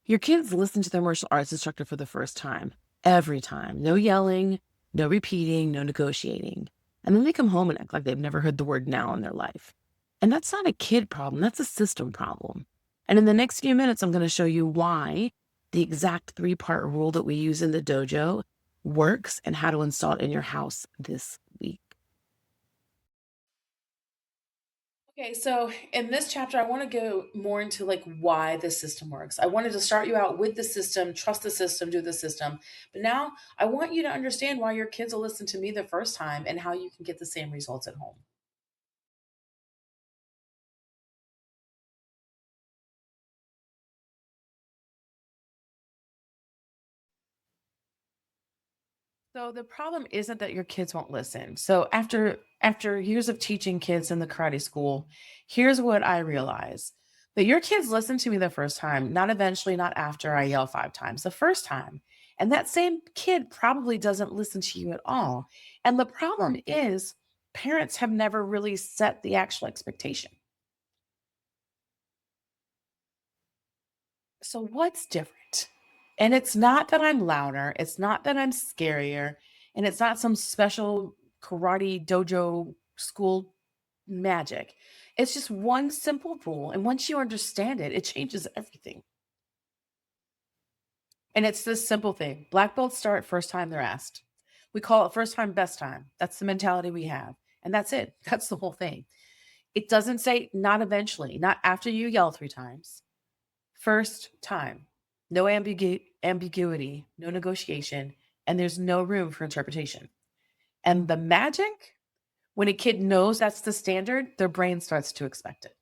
Your kids listen to their martial arts instructor for the first time, every time. No yelling, no repeating, no negotiating. And then they come home and act like they've never heard the word now in their life. And that's not a kid problem, that's a system problem. And in the next few minutes, I'm going to show you why the exact 3-part rule that we use in the dojo works and how to install it in your house this week. Okay, so in this chapter, I want to go more into like why the system works. I wanted to start you out with the system, trust the system, do the system. But now I want you to understand why your kids will listen to me the first time and how you can get the same results at home. So the problem isn't that your kids won't listen. So after years of teaching kids in the karate school, here's what I realize. That your kids listen to me the first time, not eventually, not after I yell 5 times, the first time. And that same kid probably doesn't listen to you at all. And the problem is parents have never really set the actual expectation. So what's different? And it's not that I'm louder, it's not that I'm scarier, and it's not some special karate dojo school magic. It's just one simple rule. And once you understand it, it changes everything. And it's this simple thing. Black belts start first time they're asked. We call it first time, best time. That's the mentality we have. And that's it. That's the whole thing. It doesn't say not eventually, not after you yell 3 times. First time. No ambiguity, no negotiation, and there's no room for interpretation. And the magic, when a kid knows that's the standard, their brain starts to expect it.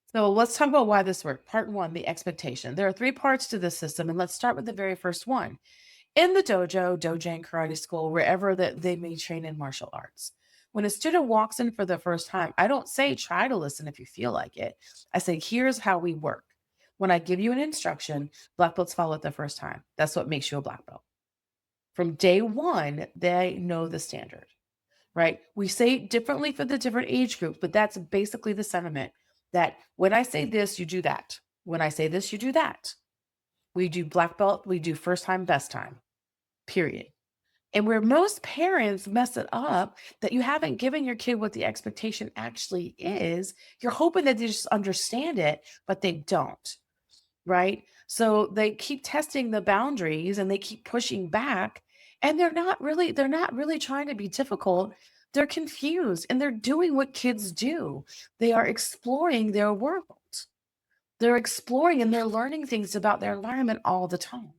So let's talk about why this worked. Part 1, the expectation. There are 3 parts to this system, and let's start with the very first one. In the dojo and karate school, wherever that they may train in martial arts. When a student walks in for the first time, I don't say try to listen if you feel like it. I say, here's how we work. When I give you an instruction, black belts follow it the first time. That's what makes you a black belt. From day 1, they know the standard, right? We say it differently for the different age groups, but that's basically the sentiment that when I say this, you do that. When I say this, you do that. We do black belt, we do first time, best time, period. And where most parents mess it up, that you haven't given your kid what the expectation actually is, you're hoping that they just understand it, but they don't, right? So they keep testing the boundaries and they keep pushing back, and they're not really trying to be difficult. They're confused and they're doing what kids do. They are exploring their world. They're exploring and they're learning things about their environment all the time.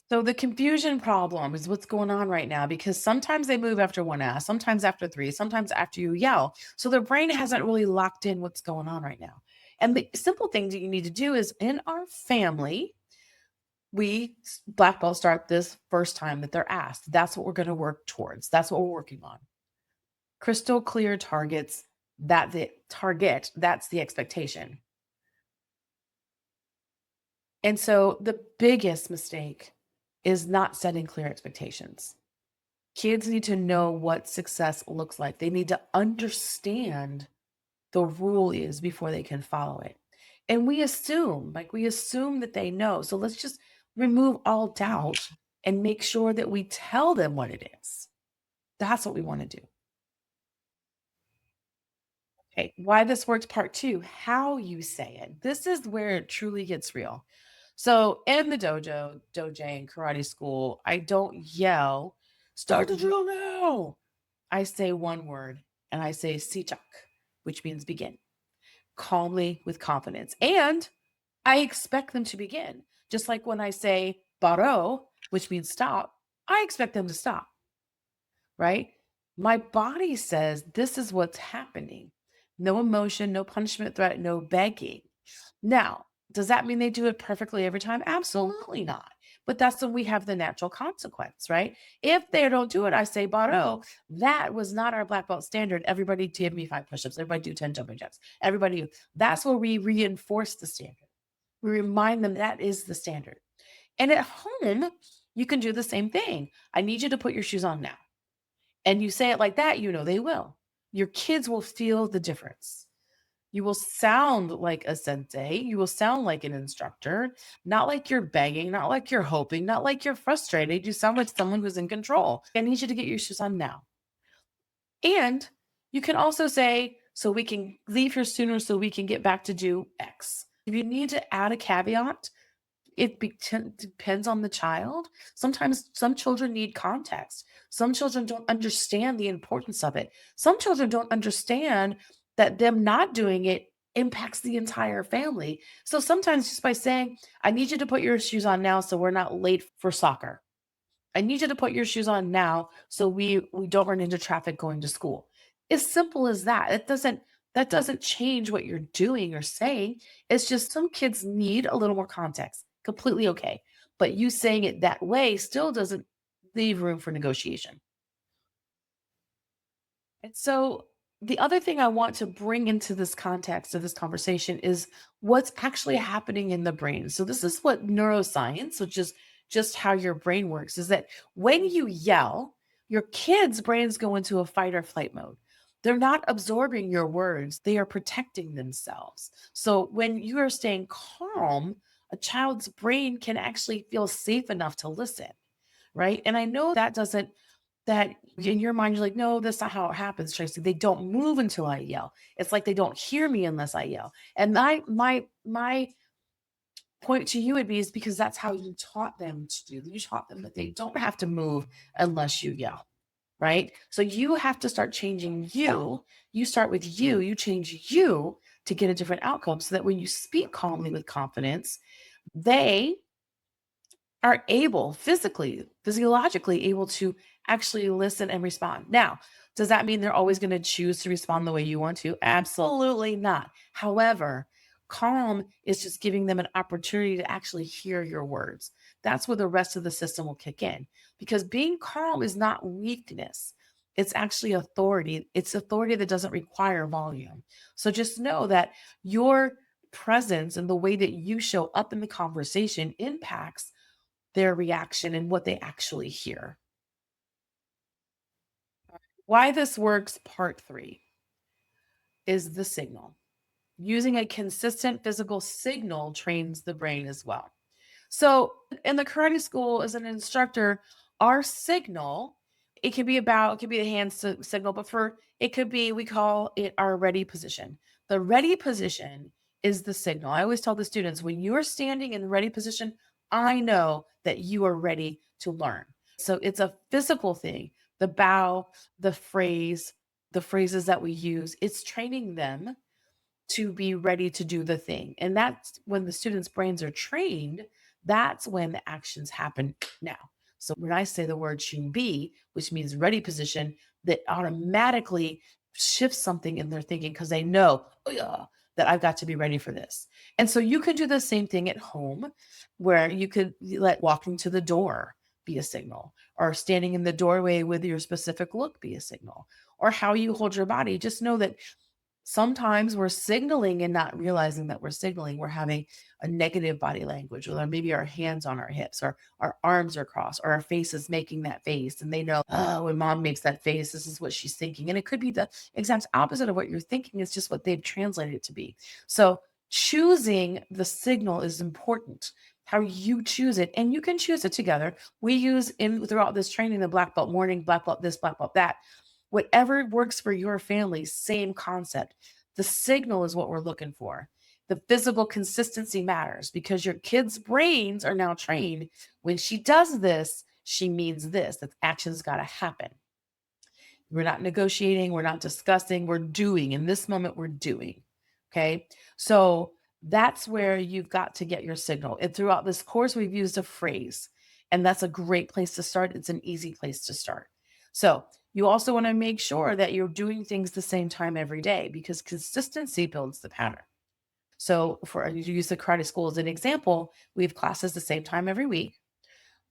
So the confusion problem is what's going on right now because sometimes they move after 1 ask, sometimes after 3, sometimes after you yell. So their brain hasn't really locked in what's going on right now. And the simple things that you need to do is in our family, black belts start this first time that they're asked. That's what we're going to work towards. That's what we're working on. Crystal clear targets, that the target, that's the expectation. And so the biggest mistake is not setting clear expectations. Kids need to know what success looks like. They need to understand the rule is before they can follow it. And we assume that they know. So let's just remove all doubt and make sure that we tell them what it is. That's what we want to do. Okay, why this works part 2, how you say it. This is where it truly gets real. So in the dojo and karate school, I don't yell, start the drill now. I say one word and I say sichak, which means begin, calmly with confidence. And I expect them to begin. Just like when I say baro, which means stop, I expect them to stop, right? My body says this is what's happening. No emotion, no punishment threat, no begging. Now, does that mean they do it perfectly every time? Absolutely not. But that's when we have the natural consequence, right? If they don't do it, I say, Baro, that was not our black belt standard. Everybody give me 5 push-ups. Everybody do 10 jumping jacks. Everybody, that's where we reinforce the standard. We remind them that is the standard. And at home, you can do the same thing. I need you to put your shoes on now. And you say it like that, they will. Your kids will feel the difference. You will sound like a sensei. You will sound like an instructor, not like you're begging, not like you're hoping, not like you're frustrated. You sound like someone who's in control. I need you to get your shoes on now. And you can also say, so we can leave here sooner so we can get back to do X. If you need to add a caveat, depends on the child. Sometimes some children need context. Some children don't understand the importance of it. Some children don't understand that them not doing it impacts the entire family. So sometimes just by saying, I need you to put your shoes on now so we're not late for soccer. I need you to put your shoes on now so we don't run into traffic going to school. As simple as that. That doesn't change what you're doing or saying. It's just some kids need a little more context. Completely okay. But you saying it that way still doesn't leave room for negotiation. And so the other thing I want to bring into this context of this conversation is what's actually happening in the brain. So this is what neuroscience, which is just how your brain works, is that when you yell, your kids' brains go into a fight or flight mode. They're not absorbing your words, they are protecting themselves. So when you are staying calm, a child's brain can actually feel safe enough to listen, right? And I know that doesn't that in your mind, you're like, no, that's not how it happens, Tracy. They don't move until I yell. It's like they don't hear me unless I yell. And my point to you would be is because that's how you taught them to do. You taught them that they don't have to move unless you yell. Right. So you have to start changing you. You start with you, you change you to get a different outcome so that when you speak calmly with confidence, they are able physically, physiologically able to actually listen and respond. Now, does that mean they're always going to choose to respond the way you want to? Absolutely not. However, calm is just giving them an opportunity to actually hear your words. That's where the rest of the system will kick in because being calm is not weakness. It's actually authority. It's authority that doesn't require volume. So just know that your presence and the way that you show up in the conversation impacts their reaction and what they actually hear. Why this works, part three, is the signal. Using a consistent physical signal trains the brain as well. So, in the karate school, as an instructor, our signal, it could be the signal, but it could be, we call it our ready position. The ready position is the signal. I always tell the students when you are standing in the ready position, I know that you are ready to learn. So, it's a physical thing. The bow, the phrase, the phrases that we use, it's training them to be ready to do the thing. And that's when the students' brains are trained, that's when the actions happen now. So when I say the word should be, which means ready position, that automatically shifts something in their thinking because they know, oh yeah, that I've got to be ready for this. And so you can do the same thing at home where you could let walking to the door be a signal, or standing in the doorway with your specific look be a signal, or how you hold your body. Just know that sometimes we're signaling and not realizing that we're signaling. We're having a negative body language, or maybe our hands on our hips, or our arms are crossed, or our face is making that face. And they know, oh, when mom makes that face, this is what she's thinking. And it could be the exact opposite of what you're thinking. It's just what they've translated it to be. So choosing the signal is important. How you choose it, and you can choose it together. We use in throughout this training the black belt morning, black belt this, black belt that. Whatever works for your family, same concept. The signal is what we're looking for. The physical consistency matters because your kids' brains are now trained. When she does this, she means this. That action's got to happen. We're not negotiating, we're not discussing, we're doing. In this moment, we're doing. Okay. So that's where you've got to get your signal. And throughout this course, we've used a phrase, and that's a great place to start. It's an easy place to start. So you also want to make sure that you're doing things the same time every day because consistency builds the pattern. So for you use the karate school as an example, we have classes the same time every week.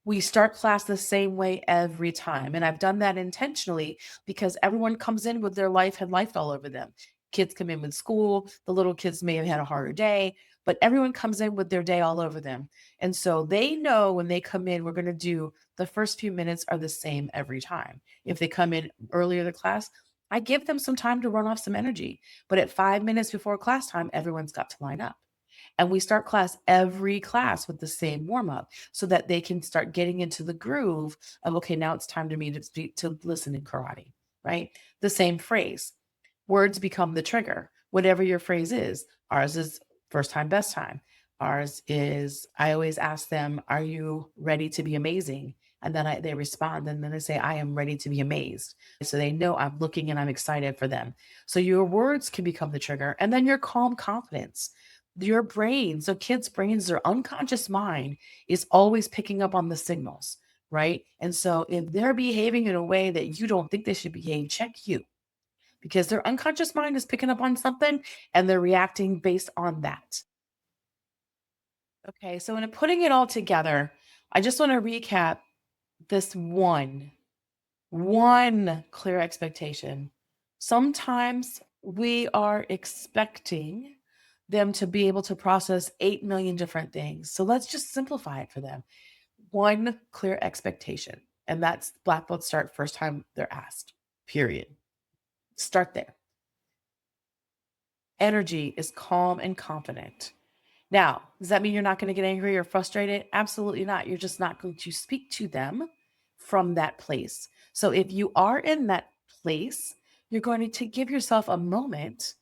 We start class the same way every time. And I've done that intentionally because everyone comes in with their life all over them. Kids come in with school, the little kids may have had a harder day, but everyone comes in with their day all over them. And so they know when they come in, we're going to do the first few minutes are the same every time. If they come in earlier in the class, I give them some time to run off some energy, but at 5 minutes before class time, everyone's got to line up. And we start every class with the same warm up so that they can start getting into the groove of, okay, now it's time to me to speak, to listen in karate, right? The same phrase. Words become the trigger, whatever your phrase is. Ours is first time, best time. Ours is, I always ask them, are you ready to be amazing? And then they respond, and then they say, I am ready to be amazed. So they know I'm looking and I'm excited for them. So your words can become the trigger, and then your calm confidence. Your brain, so kids' brains, their unconscious mind is always picking up on the signals, right? And so if they're behaving in a way that you don't think they should behave, check you, because their unconscious mind is picking up on something and they're reacting based on that. Okay, so in putting it all together, I just want to recap this one clear expectation. Sometimes we are expecting them to be able to process 8 million different things. So let's just simplify it for them. One clear expectation, and that's black belt start first time they're asked, period. Start there. Energy is calm and confident. Now, does that mean you're not going to get angry or frustrated? Absolutely not. You're just not going to speak to them from that place. So if you are in that place, you're going to give yourself a moment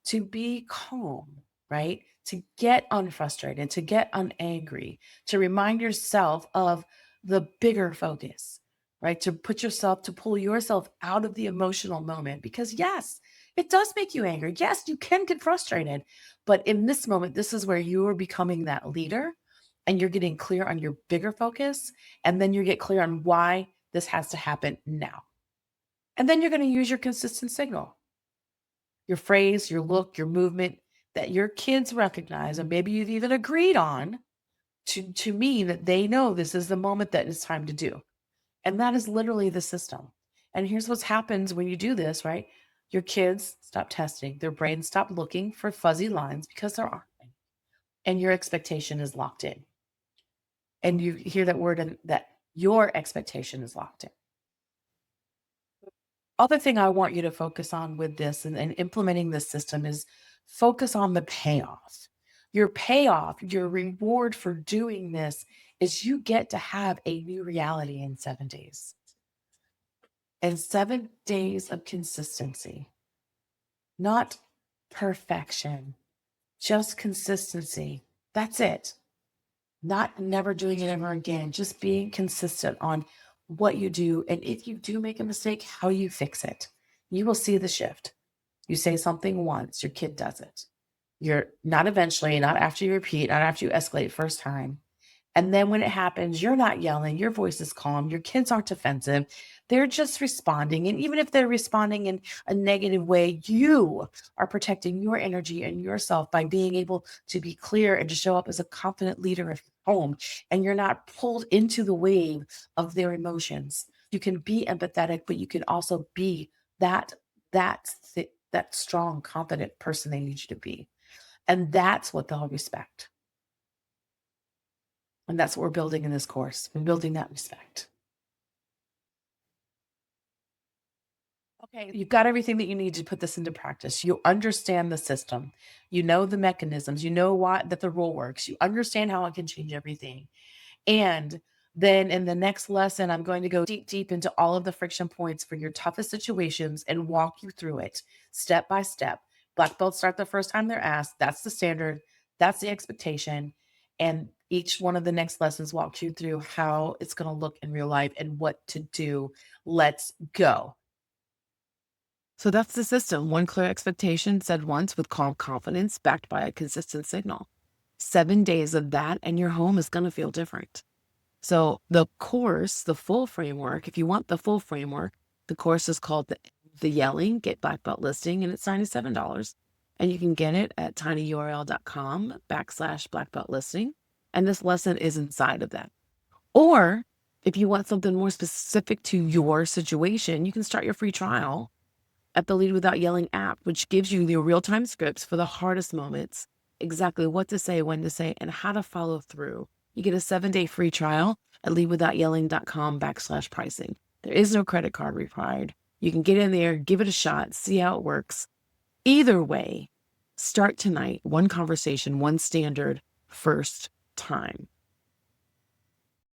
to be calm, right? To get unfrustrated, to get unangry, to remind yourself of the bigger focus, right? To put yourself, to pull yourself out of the emotional moment. Because yes, it does make you angry. Yes, you can get frustrated. But in this moment, this is where you are becoming that leader and you're getting clear on your bigger focus. And then you get clear on why this has to happen now. And then you're going to use your consistent signal, your phrase, your look, your movement that your kids recognize, and maybe you've even agreed on to mean that they know this is the moment that it's time to do. And that is literally the system. And here's what happens when you do this, right? Your kids stop testing, their brains stop looking for fuzzy lines because there aren't any. And your expectation is locked in. And you hear that word, and that your expectation is locked in. Other thing I want you to focus on with this and implementing this system is focus on the payoff. Your payoff, your reward for doing this is you get to have a new reality in 7 days. And 7 days of consistency, not perfection, just consistency. That's it. Not never doing it ever again, just being consistent on what you do. And if you do make a mistake, how you fix it. You will see the shift. You say something once, your kid does it. You're not eventually, not after you repeat, not after you escalate first time. And then when it happens, you're not yelling, your voice is calm, your kids aren't defensive. They're just responding. And even if they're responding in a negative way, you are protecting your energy and yourself by being able to be clear and to show up as a confident leader of your home. And you're not pulled into the wave of their emotions. You can be empathetic, but you can also be that strong, confident person they need you to be. And that's what they'll respect. And that's what we're building in this course. We're building that respect. Okay, you've got everything that you need to put this into practice. You understand the system. You know the mechanisms. You know why that the rule works. You understand how it can change everything. And then in the next lesson, I'm going to go deep into all of the friction points for your toughest situations and walk you through it step by step. Black belts start the first time they're asked. That's the standard. That's the expectation. And each one of the next lessons walks you through how it's going to look in real life and what to do. Let's go. So that's the system. One clear expectation said once with calm confidence, backed by a consistent signal. 7 days of that, and your home is going to feel different. So the course, the full framework, if you want the full framework, the course is called the Yelling Get Black Belt Listing, and it's $97. And you can get it at tinyurl.com/black belt listing. And this lesson is inside of that. Or if you want something more specific to your situation, you can start your free trial at the Lead Without Yelling app, which gives you the real-time scripts for the hardest moments, exactly what to say, when to say, and how to follow through. You get a 7-day free trial at leadwithoutyelling.com/pricing. There is no credit card required. You can get in there, give it a shot, see how it works. Either way, start tonight, one conversation, one standard, first time.